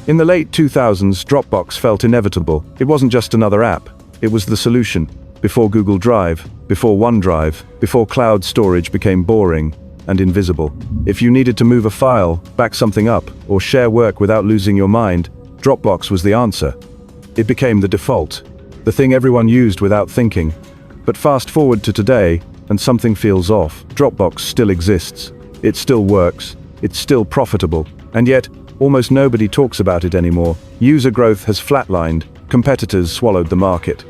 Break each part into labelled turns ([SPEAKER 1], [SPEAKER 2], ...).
[SPEAKER 1] In the late 2000s, Dropbox felt inevitable. It wasn't just another app, it was the solution. Before Google Drive, before OneDrive, before cloud storage became boring and invisible. If you needed to move a file, back something up, or share work without losing your mind, Dropbox was the answer. It became the default, the thing everyone used without thinking. But fast forward to today, and something feels off. Dropbox still exists. It still works. It's still profitable. And yet, almost nobody talks about it anymore. User growth has flatlined. Competitors swallowed the market.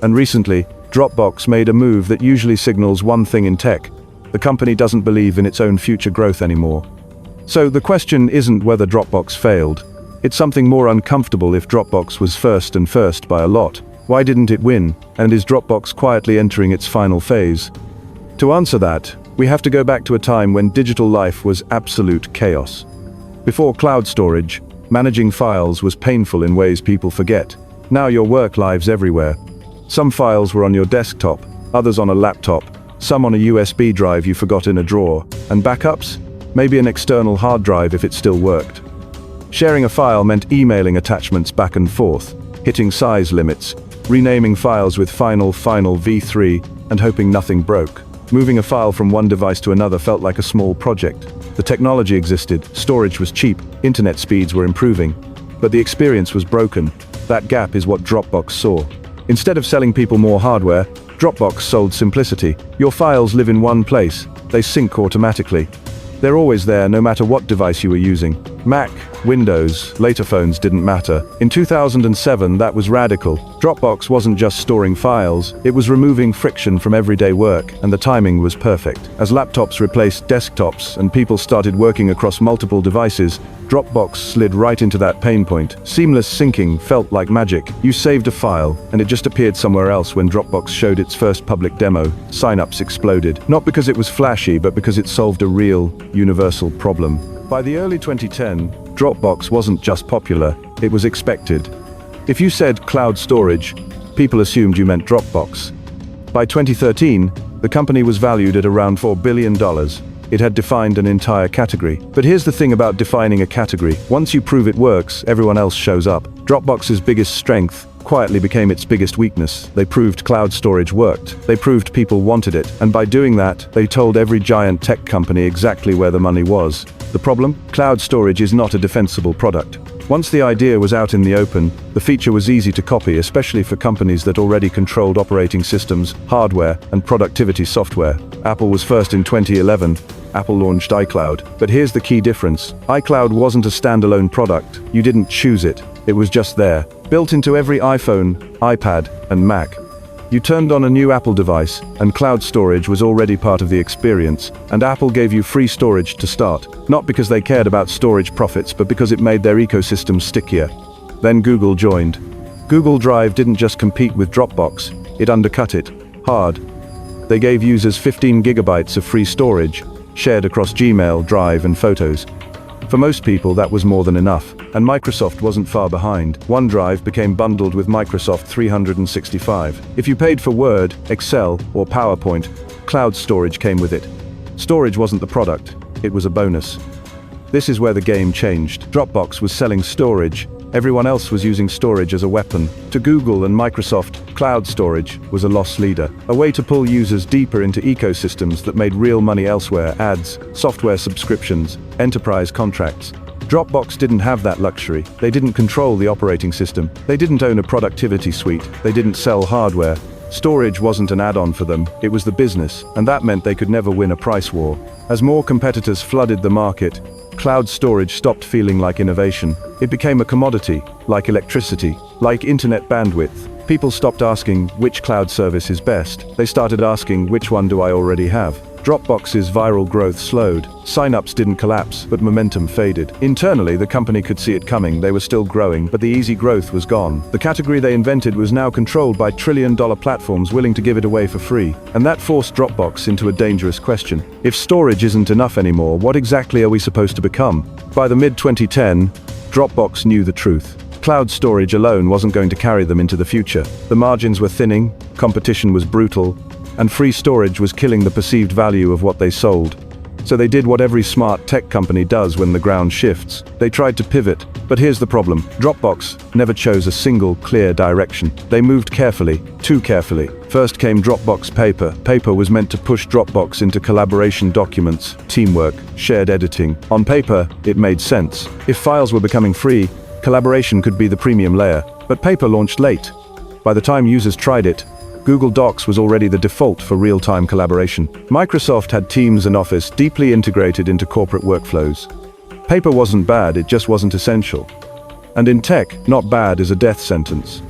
[SPEAKER 1] And recently, Dropbox made a move that usually signals one thing in tech. The company doesn't believe in its own future growth anymore. So the question isn't whether Dropbox failed. It's something more uncomfortable if Dropbox was first by a lot. Why didn't it win? And is Dropbox quietly entering its final phase? To answer that, we have to go back to a time when digital life was absolute chaos. Before cloud storage, managing files was painful in ways people forget. Now your work lives everywhere. Some files were on your desktop, others on a laptop, some on a USB drive you forgot in a drawer, and backups? Maybe an external hard drive if it still worked. Sharing a file meant emailing attachments back and forth, hitting size limits, renaming files with final v3, and hoping nothing broke. Moving a file from one device to another felt like a small project. The technology existed, storage was cheap, internet speeds were improving, but the experience was broken. That gap is what Dropbox saw. Instead of selling people more hardware, Dropbox sold simplicity. Your files live in one place. They sync automatically. They're always there no matter what device you were using. Mac, Windows, later phones didn't matter. In 2007, that was radical. Dropbox wasn't just storing files, it was removing friction from everyday work, and the timing was perfect. As laptops replaced desktops and people started working across multiple devices, Dropbox slid right into that pain point. Seamless syncing felt like magic. You saved a file, and it just appeared somewhere else when Dropbox showed its first public demo. Signups exploded. Not because it was flashy, but because it solved a real, universal problem. By the early 2010, Dropbox wasn't just popular, it was expected. If you said cloud storage, people assumed you meant Dropbox. By 2013, the company was valued at around $4 billion. It had defined an entire category. But here's the thing about defining a category. Once you prove it works, everyone else shows up. Dropbox's biggest strength quietly became its biggest weakness. They proved cloud storage worked. They proved people wanted it. And by doing that, they told every giant tech company exactly where the money was. The problem? Cloud storage is not a defensible product. Once the idea was out in the open, the feature was easy to copy, especially for companies that already controlled operating systems, hardware, and productivity software. Apple was first in 2011. Apple launched iCloud. But here's the key difference. iCloud wasn't a standalone product. You didn't choose it. It was just there, built into every iPhone, iPad, and Mac. You turned on a new Apple device, and cloud storage was already part of the experience, and Apple gave you free storage to start, not because they cared about storage profits, but because it made their ecosystem stickier. Then Google joined. Google Drive didn't just compete with Dropbox, it undercut it, hard. They gave users 15 gigabytes of free storage, shared across Gmail, Drive, and Photos. For most people, that was more than enough, and Microsoft wasn't far behind. OneDrive became bundled with Microsoft 365. If you paid for Word, Excel, or PowerPoint, cloud storage came with it. Storage wasn't the product, it was a bonus. This is where the game changed. Dropbox was selling storage. Everyone else was using storage as a weapon. To Google and Microsoft, cloud storage was a loss leader, a way to pull users deeper into ecosystems that made real money elsewhere: ads, software subscriptions, enterprise contracts. Dropbox didn't have that luxury. They didn't control the operating system. They didn't own a productivity suite. They didn't sell hardware. Storage wasn't an add-on for them, it was the business, and that meant they could never win a price war. As more competitors flooded the market, cloud storage stopped feeling like innovation. It became a commodity, like electricity, like internet bandwidth. People stopped asking which cloud service is best. They started asking, which one do I already have? Dropbox's viral growth slowed. Signups didn't collapse, but momentum faded. Internally, the company could see it coming. They were still growing, but the easy growth was gone. The category they invented was now controlled by trillion-dollar platforms willing to give it away for free. And that forced Dropbox into a dangerous question. If storage isn't enough anymore, what exactly are we supposed to become? By the mid-2010, Dropbox knew the truth. Cloud storage alone wasn't going to carry them into the future. The margins were thinning, competition was brutal, and free storage was killing the perceived value of what they sold. So they did what every smart tech company does when the ground shifts. They tried to pivot, but here's the problem. Dropbox never chose a single, clear direction. They moved carefully, too carefully. First came Dropbox Paper. Paper was meant to push Dropbox into collaboration documents, teamwork, shared editing. On paper, it made sense. If files were becoming free, collaboration could be the premium layer. But Paper launched late. By the time users tried it, Google Docs was already the default for real-time collaboration. Microsoft had Teams and Office deeply integrated into corporate workflows. Paper wasn't bad, it just wasn't essential. And in tech, not bad is a death sentence.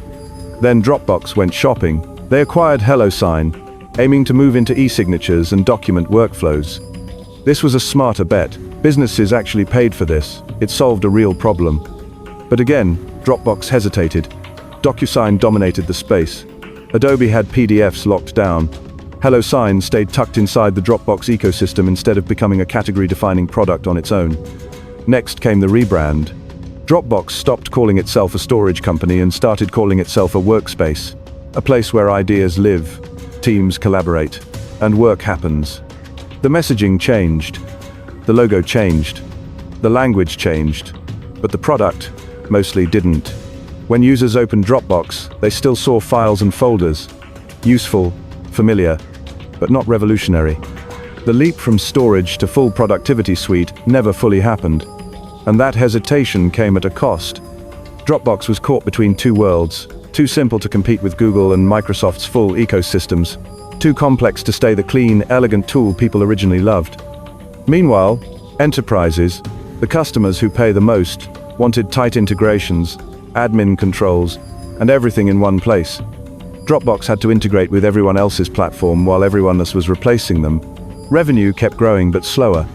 [SPEAKER 1] Then Dropbox went shopping. They acquired HelloSign, aiming to move into e-signatures and document workflows. This was a smarter bet. Businesses actually paid for this. It solved a real problem. But again, Dropbox hesitated. DocuSign dominated the space. Adobe had PDFs locked down. HelloSign stayed tucked inside the Dropbox ecosystem instead of becoming a category-defining product on its own. Next came the rebrand. Dropbox stopped calling itself a storage company and started calling itself a workspace, a place where ideas live, teams collaborate, and work happens. The messaging changed. The logo changed. The language changed. But the product mostly didn't. When users opened Dropbox, they still saw files and folders. Useful, familiar, but not revolutionary. The leap from storage to full productivity suite never fully happened. And that hesitation came at a cost. Dropbox was caught between two worlds, too simple to compete with Google and Microsoft's full ecosystems, too complex to stay the clean, elegant tool people originally loved. Meanwhile, enterprises, the customers who pay the most, wanted tight integrations, admin controls, and everything in one place. Dropbox had to integrate with everyone else's platform while everyone else was replacing them. Revenue kept growing but slower.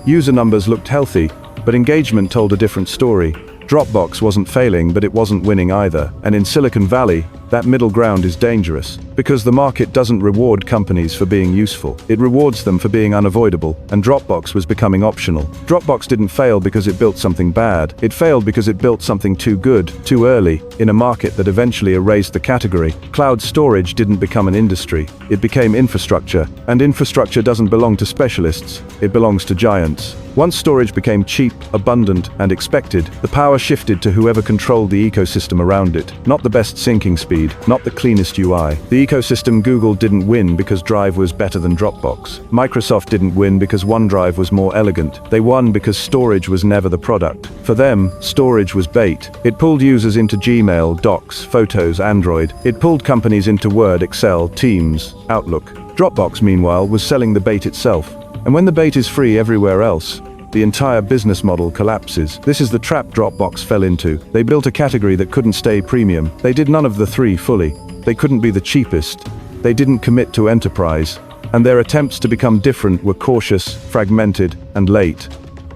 [SPEAKER 1] User numbers looked healthy, but engagement told a different story. Dropbox wasn't failing, but it wasn't winning either. And in Silicon Valley, that middle ground is dangerous, because the market doesn't reward companies for being useful. It rewards them for being unavoidable, and Dropbox was becoming optional. Dropbox didn't fail because it built something bad. It failed because it built something too good, too early, in a market that eventually erased the category. Cloud storage didn't become an industry. It became infrastructure, and infrastructure doesn't belong to specialists. It belongs to giants. Once storage became cheap, abundant, and expected, the power shifted to whoever controlled the ecosystem around it. Not the best syncing speed, not the cleanest UI. The ecosystem Google didn't win because Drive was better than Dropbox. Microsoft didn't win because OneDrive was more elegant. They won because storage was never the product. For them, storage was bait. It pulled users into Gmail, Docs, Photos, Android. It pulled companies into Word, Excel, Teams, Outlook. Dropbox, meanwhile, was selling the bait itself. And when the bait is free everywhere else, the entire business model collapses. This is the trap Dropbox fell into. They built a category that couldn't stay premium. They did none of the three fully. They couldn't be the cheapest. They didn't commit to enterprise. And their attempts to become different were cautious, fragmented, and late.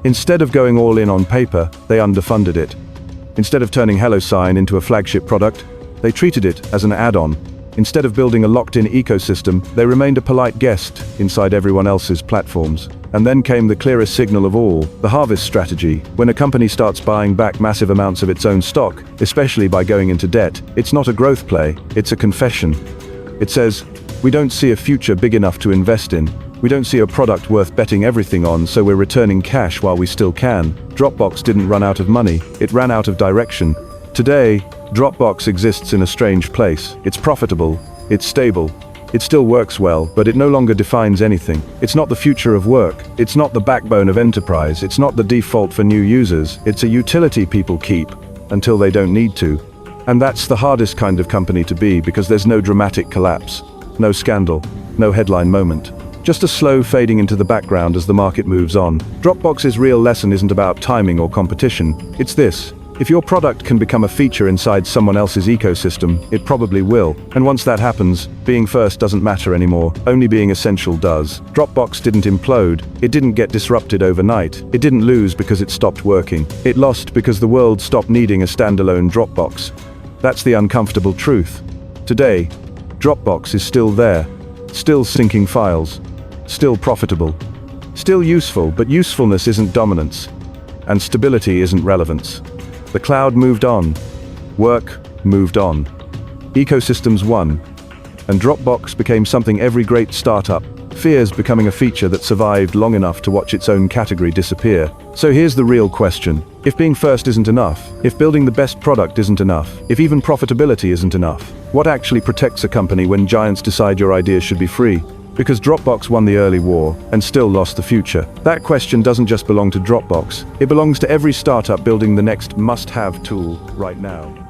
[SPEAKER 1] Instead of going all in on paper, they underfunded it. Instead of turning HelloSign into a flagship product, they treated it as an add-on. Instead of building a locked-in ecosystem, they remained a polite guest inside everyone else's platforms. And then came the clearest signal of all, the harvest strategy. When a company starts buying back massive amounts of its own stock, especially by going into debt, it's not a growth play, it's a confession. It says, we don't see a future big enough to invest in. We don't see a product worth betting everything on, so we're returning cash while we still can. Dropbox didn't run out of money, it ran out of direction. Today, Dropbox exists in a strange place. It's profitable, it's stable, it still works well, but it no longer defines anything. It's not the future of work, it's not the backbone of enterprise, it's not the default for new users, it's a utility people keep until they don't need to. And that's the hardest kind of company to be, because there's no dramatic collapse, no scandal, no headline moment. Just a slow fading into the background as the market moves on. Dropbox's real lesson isn't about timing or competition, it's this. If your product can become a feature inside someone else's ecosystem, it probably will. And once that happens, being first doesn't matter anymore, only being essential does. Dropbox didn't implode, it didn't get disrupted overnight, it didn't lose because it stopped working. It lost because the world stopped needing a standalone Dropbox. That's the uncomfortable truth. Today, Dropbox is still there, still syncing files, still profitable, still useful, but usefulness isn't dominance, and stability isn't relevance. The cloud moved on, work moved on, ecosystems won, and Dropbox became something every great startup Fears becoming a feature that survived long enough to watch its own category disappear. So here's the real question. If being first isn't enough, if building the best product isn't enough, if even profitability isn't enough, what actually protects a company when giants decide your ideas should be free? Because Dropbox won the early war and still lost the future. That question doesn't just belong to Dropbox, it belongs to every startup building the next must-have tool right now.